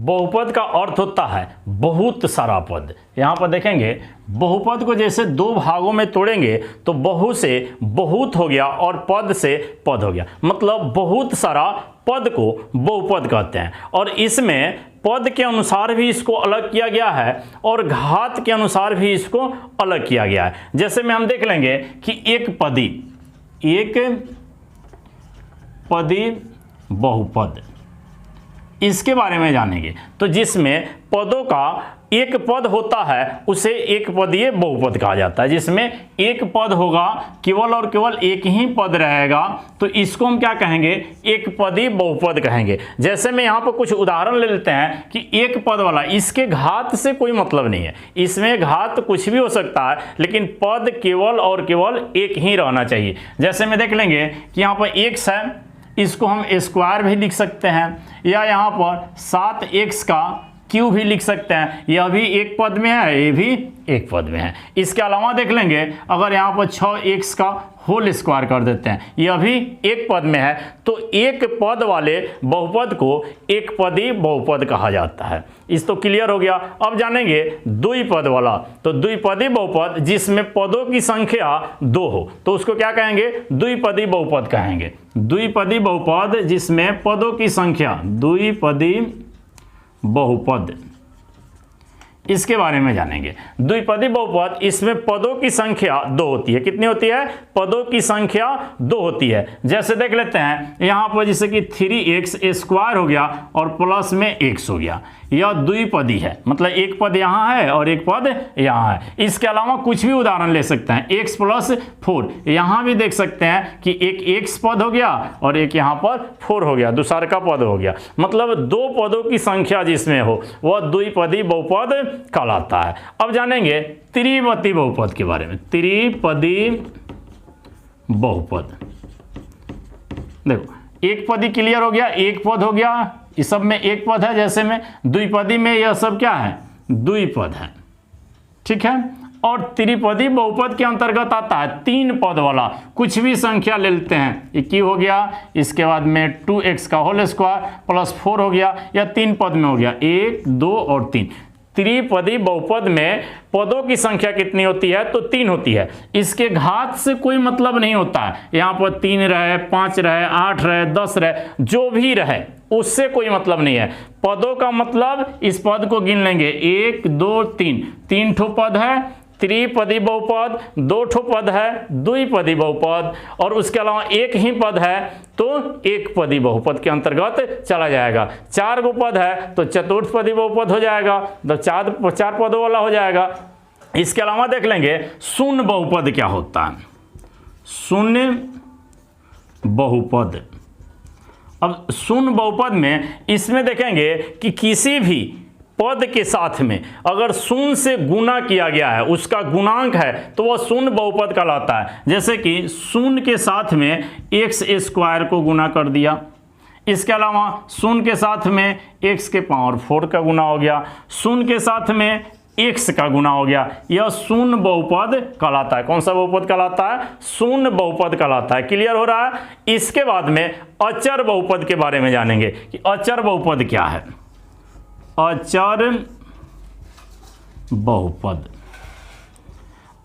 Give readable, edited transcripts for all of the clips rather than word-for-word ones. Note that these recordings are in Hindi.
बहुपद का अर्थ होता है बहुत सारा पद। यहाँ पर देखेंगे बहुपद को जैसे दो भागों में तोड़ेंगे तो बहु से बहुत हो गया और पद से पद हो गया, मतलब बहुत सारा पद को बहुपद कहते हैं। और इसमें पद के अनुसार भी इसको अलग किया गया है और घात के अनुसार भी इसको अलग किया गया है। जैसे में हम देख लेंगे कि एक पदी बहुपद, इसके बारे में जानेंगे। तो जिसमें पदों का एक पद होता है उसे एक पदीय बहुपद कहा जाता है। जिसमें एक पद होगा, केवल और केवल एक ही पद रहेगा, तो इसको हम क्या कहेंगे? एक पदी बहुपद कहेंगे। जैसे में यहाँ पर कुछ उदाहरण ले लेते हैं कि एक पद वाला, इसके घात से कोई मतलब नहीं है, इसमें घात कुछ भी हो सकता है, लेकिन पद केवल और केवल एक ही रहना चाहिए। जैसे में देख लेंगे कि यहाँ पर x है, इसको हम स्क्वायर भी लिख सकते हैं, या यहाँ पर 7x का क्यूब भी लिख सकते हैं। यह भी एक पद में है, ये भी एक पद में है। इसके अलावा देख लेंगे अगर यहाँ पर 6x का होल स्क्वायर कर देते हैं, यह भी एक पद में है। तो एक पद वाले बहुपद को एक पदी बहुपद कहा जाता है। इस तो क्लियर हो गया। अब जानेंगे द्विपद वाला। तो द्विपदी बहुपद जिसमें पदों की संख्या 2 हो तो उसको क्या कहेंगे? द्विपदी बहुपद कहेंगे। द्विपदी बहुपद जिसमें पदों की संख्या, द्विपदी बहुपद, इसके बारे में जानेंगे। द्विपदी बहुपद, इसमें पदों की संख्या 2 होती है। कितनी होती है? पदों की संख्या 2 होती है। जैसे देख लेते हैं यहाँ पर जैसे कि 3x स्क्वायर हो गया और प्लस में x हो गया, यह द्विपदी है, मतलब एक पद यहाँ है और एक पद यहाँ है। इसके अलावा कुछ भी उदाहरण ले सकते हैं, x + 4, यहाँ भी देख सकते हैं कि एक x पद हो गया और एक यहाँ पर 4 हो गया, दूसरा का पद हो गया। मतलब 2 पदों की संख्या जिसमें हो वह द्विपदी बहुपद कहलाता है। अब जानेंगे त्रिपदी बहुपद के बारे में। त्रिपदी बहुपद, देखो एक पदी क्लियर हो गया, एक पद हो गया, इस सब में एक पद है। जैसे में द्विपदी में यह सब क्या है? द्विपद है, ठीक है। और त्रिपदी बहुपद के अंतर्गत आता है 3 पद वाला, कुछ भी संख्या ले लेते हैं, 21 हो गया, इसके बाद में 2x का होल स्क्वायर प्लस 4 हो गया, या 3 पद में हो गया, 1, 2 और 3। त्रिपदी बहुपद में पदों की संख्या कितनी होती है? तो 3 होती है। इसके घात से कोई मतलब नहीं होता है, यहाँ पर 3 रहे, 5 रहे, 8 रहे, 10 रहे, जो भी रहे उससे कोई मतलब नहीं है। पदों का मतलब इस पद को गिन लेंगे, 1, 2, 3 ठो पद है त्रिपदी बहुपद, 2 ठो पद है द्विपदी बहुपद, और उसके अलावा एक ही पद है तो एक पदी बहुपद के अंतर्गत चला जाएगा। 4 गो पद है तो चतुर्थपदी बहुपद हो जाएगा, तो 4 पदों वाला हो जाएगा। इसके अलावा देख लेंगे शून्य बहुपद क्या होता है। शून्य बहुपद, अब शून्य बहुपद में इसमें देखेंगे कि किसी भी पद के साथ में अगर शून्य से गुना किया गया है, उसका गुणांक है, तो वह शून्य बहुपद कहलाता है। जैसे कि शून्य के साथ में x स्क्वायर को गुना कर दिया, इसके अलावा शून्य के साथ में x के पावर 4 का गुना हो गया, शून्य के साथ में x का गुना हो गया, यह शून्य बहुपद कहलाता है। कौन सा बहुपद कहलाता है? शून्य बहुपद कहलाता है। क्लियर हो रहा है। इसके बाद में अचर बहुपद के बारे में जानेंगे कि अचर बहुपद क्या है। अचर बहुपद,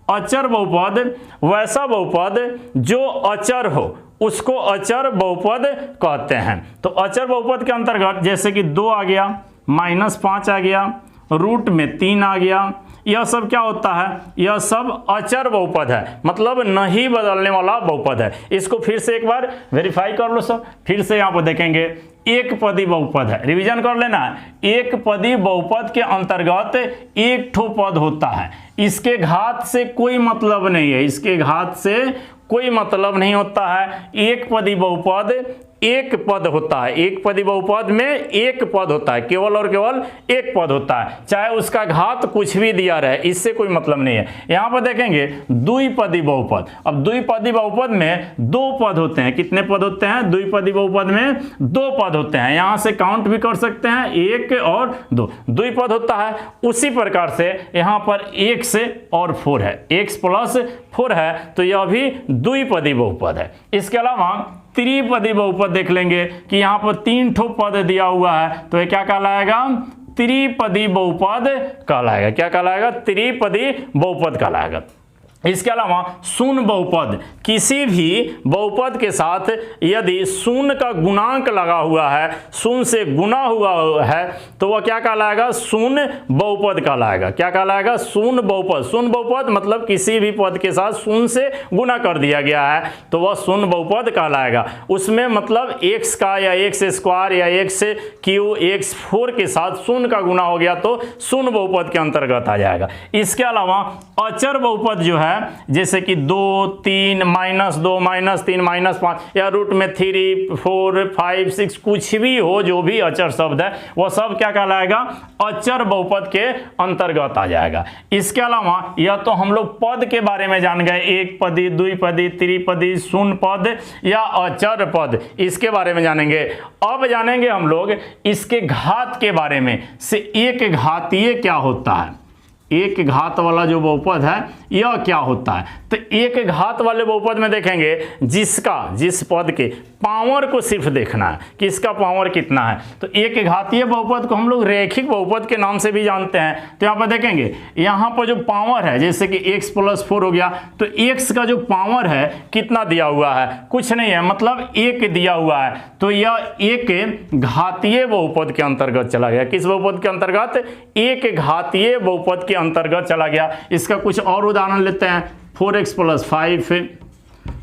अचर बहुपद वैसा बहुपद जो अचर हो उसको अचर बहुपद कहते हैं। तो अचर बहुपद के अंतर्गत जैसे कि 2 आ गया, -5 आ गया, रूट में 3 आ गया, यह सब क्या होता है? यह सब अचर बहुपद है, मतलब नहीं बदलने वाला बहुपद है। इसको फिर से एक बार वेरीफाई कर लो सब। फिर से यहाँ पर देखेंगे एक पदी बहुपद है, रिवीजन कर लेना है। एक पदी बहुपद के अंतर्गत एक ठो पद होता है, इसके घात से कोई मतलब नहीं है, इसके घात से कोई मतलब नहीं होता है। एक पदी बहुपद एक पद होता है, एक पदी बहुपद में एक पद होता है, केवल और केवल एक पद होता है, चाहे उसका घात कुछ भी दिया रहे, इससे कोई मतलब नहीं है। यहाँ पर देखेंगे द्विपदी बहुपद। अब द्विपदी बहुपद में 2 पद होते हैं। कितने पद होते हैं? द्विपदी बहुपद में 2 पद होते हैं। यहाँ से काउंट भी कर सकते हैं, 1 और 2 द्विपद होता है। उसी प्रकार से यहाँ पर 1 से और 4 है, x + 4 है, तो यह भी द्विपदी बहुपद है। इसके अलावा त्रिपदी बहुपद देख लेंगे कि यहाँ पर 3 ठो पद दिया हुआ है, तो ये क्या कहलाएगा? त्रिपदी बहुपद कहलाएगा। क्या कहलाएगा? त्रिपदी बहुपद कहलाएगा। इसके अलावा शून्य बहुपद, किसी भी बहुपद के साथ यदि शून्य का गुणांक लगा हुआ है, शून्य से गुना हुआ है, तो वह क्या कहलाएगा? शून्य बहुपद कहलाएगा। क्या कहलाएगा? शून्य बहुपद। शून्य बहुपद मतलब किसी भी पद के साथ शून्य से गुना कर दिया गया है, तो वह शून्य बहुपद कहलाएगा। उसमें मतलब x का या x स्क्वायर या x क्यू x4 के साथ शून्य का गुना हो गया तो शून्य बहुपद के अंतर्गत आ जाएगा। इसके अलावा अचर बहुपद जो है, जैसे कि 2, 3, -2, -3, -5 या रूट में 3, 4, 5, 6 कुछ भी हो, जो भी अचर शब्द है वह सब क्या कहलाएगा? अचर बहुपद के अंतर्गत आ जाएगा। इसके अलावा यह तो हम लोग पद के बारे में जान गए, एक पदी, द्विपदी, त्रिपदी, शून्य पद या अचर पद, इसके बारे में जानेंगे। अब जानेंगे हम लोग इसके घात के बारे में, से एक घातीय क्या होता है। एक घात वाला जो बहुपद है यह क्या होता है? तो एक घात वाले बहुपद में देखेंगे जिस पद के पावर को सिर्फ देखना है कि इसका पावर कितना है। तो एक घातीय बहुपद को हम लोग रैखिक बहुपद के नाम से भी जानते हैं। तो यहाँ पर देखेंगे, यहाँ पर जो पावर है, जैसे कि x + 4 हो गया, तो x का जो पावर है कितना दिया हुआ है? कुछ नहीं है, मतलब 1 दिया हुआ है। तो यह एक घातीय बहुपद के अंतर्गत चला गया। किस बहुपद के अंतर्गत? एक घातीय बहुपद के अंतर्गत चला गया। इसका कुछ और उदाहरण लेते हैं। 4x + 5,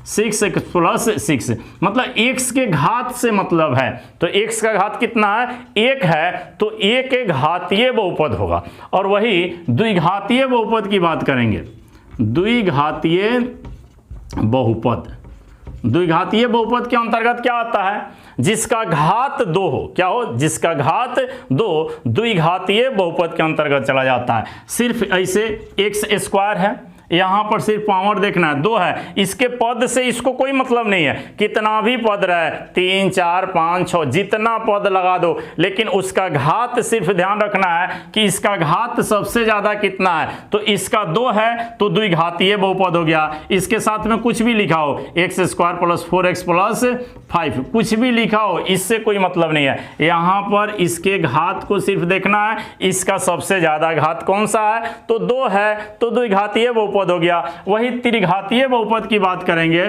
6x + 6, मतलब x के घात से मतलब है, तो x का घात कितना है? 1 है, तो एक घातीय बहुपद होगा। और वही द्विघातीय बहुपद की बात करेंगे। द्विघातीय बहुपद, द्विघातीय बहुपद के अंतर्गत क्या आता है? जिसका घात 2 हो। क्या हो? जिसका घात 2 द्विघातीय बहुपद के अंतर्गत चला जाता है। सिर्फ ऐसे x² है, यहाँ पर सिर्फ पावर देखना है, 2 है, इसके पद से इसको कोई मतलब नहीं है। कितना भी पद रहे, 3, 4, 5, 6, जितना पद लगा दो, लेकिन उसका घात सिर्फ ध्यान रखना है कि इसका घात सबसे ज़्यादा कितना है। तो इसका 2 है तो द्विघातीय बहुपद हो गया। इसके साथ में कुछ भी लिखा हो, x² + 4x + 5, कुछ भी लिखा हो, इससे कोई मतलब नहीं है। यहाँ पर इसके घात को सिर्फ देखना है, इसका सबसे ज़्यादा घात कौन सा है? तो 2 है, तो द्विघातीय बहुपद हो गया। वही त्रिघातीय बहुपद की बात करेंगे।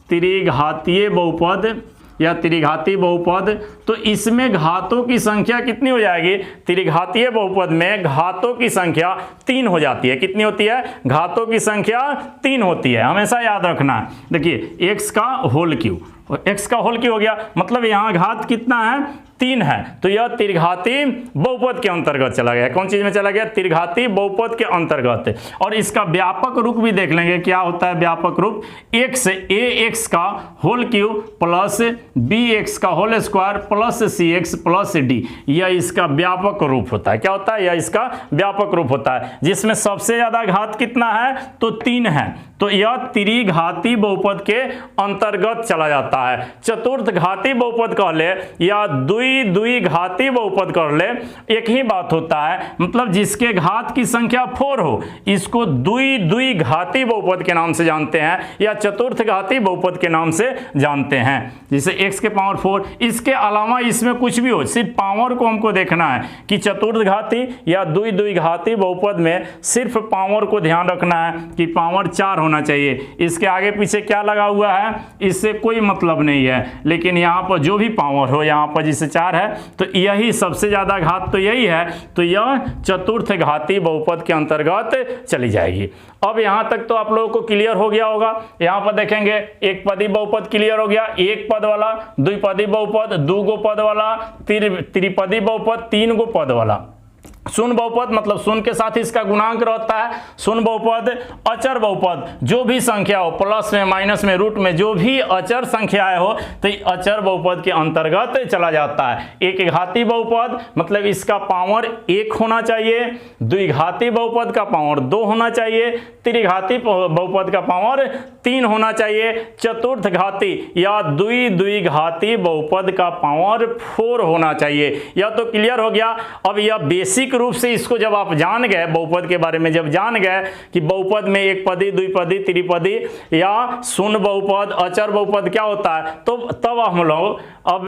त्रिघातीय बहुपद या त्रिघातीय बहुपद, तो इसमें घातों की संख्या कितनी हो जाएगी? त्रिघातीय बहुपद में घातों की संख्या 3 हो जाती है। कितनी होती है? घातों की संख्या 3 होती है, हमेशा याद रखना है। देखिए x का होल क्यू, और x का होल क्यू हो गया, मतलब यहाँ घात कितना है? 3 है, तो यह त्रिघाती बहुपद के अंतर्गत चला गया। कौन चीज में चला गया? त्रिघाती बहुपद के अंतर्गत। और इसका व्यापक रूप भी देख लेंगे, क्या होता है व्यापक रूप? ax का होल क्यूब प्लस bx का whole square plus cx plus d, यह इसका व्यापक रूप होता है। क्या होता है? यह इसका व्यापक रूप होता है, जिसमें सबसे ज्यादा घात कितना है? तो 3 है, तो यह त्रिघाती बहुपद के अंतर्गत चला जाता है। चतुर्थ घाती बहुपद कह ले या द्विघाती बहुपद कर ले, एक ही बात होता है, मतलब जिसके घात की संख्या 4 हो, इसको द्विघाती बहुपद के नाम से जानते हैं या चतुर्थ घाती बहुपद के नाम से जानते हैं। जैसे x के पावर 4, इसके अलावा इसमें कुछ भी हो, सिर्फ पावर को हमको देखना है कि चतुर्थ घाती या द्विघाती बहुपद में सिर्फ पावर को ध्यान रखना है कि पावर 4 होना चाहिए। इसके आगे पीछे क्या लगा हुआ है इससे कोई मतलब नहीं है, लेकिन यहाँ पर जो भी पावर हो, यहाँ पर जिसे 4 है तो यही सबसे ज्यादा घात तो यही है, तो यह चतुर्थ घाती बहुपद के अंतर्गत चली जाएगी। अब यहाँ तक तो आप लोगों को क्लियर हो गया होगा। यहाँ पर देखेंगे एक पदी बहुपद क्लियर हो गया, एक पद वाला, द्विपदी बहुपद, 2 गो पद वाला, त्रिपदी बहुपद, 3 गो पद वाला। शून्य बहुपद मतलब शून्य के साथ इसका गुणांक रहता है। शून्य बहुपद, अचर बहुपद, जो भी संख्या हो, प्लस में, माइनस में, रूट में, जो भी अचर संख्याएं हो तो अचर बहुपद के अंतर्गत चला जाता है। एक घाती बहुपद मतलब इसका पावर 1 होना चाहिए, द्विघाती बहुपद का पावर 2 होना चाहिए, त्रिघाती बहुपद का पावर 3 होना चाहिए, चतुर्थ घाती या द्विघाती बहुपद का पावर 4 होना चाहिए। यह तो क्लियर हो गया। अब यह बेसिक बेसिक रूप से इसको जब आप जान गए, बहुपद के बारे में जब जान गए कि बहुपद में एक पदी, द्विपदी, त्रिपदी या शून्य बहुपद, अचर बहुपद क्या होता है, तो तब हम लोग अब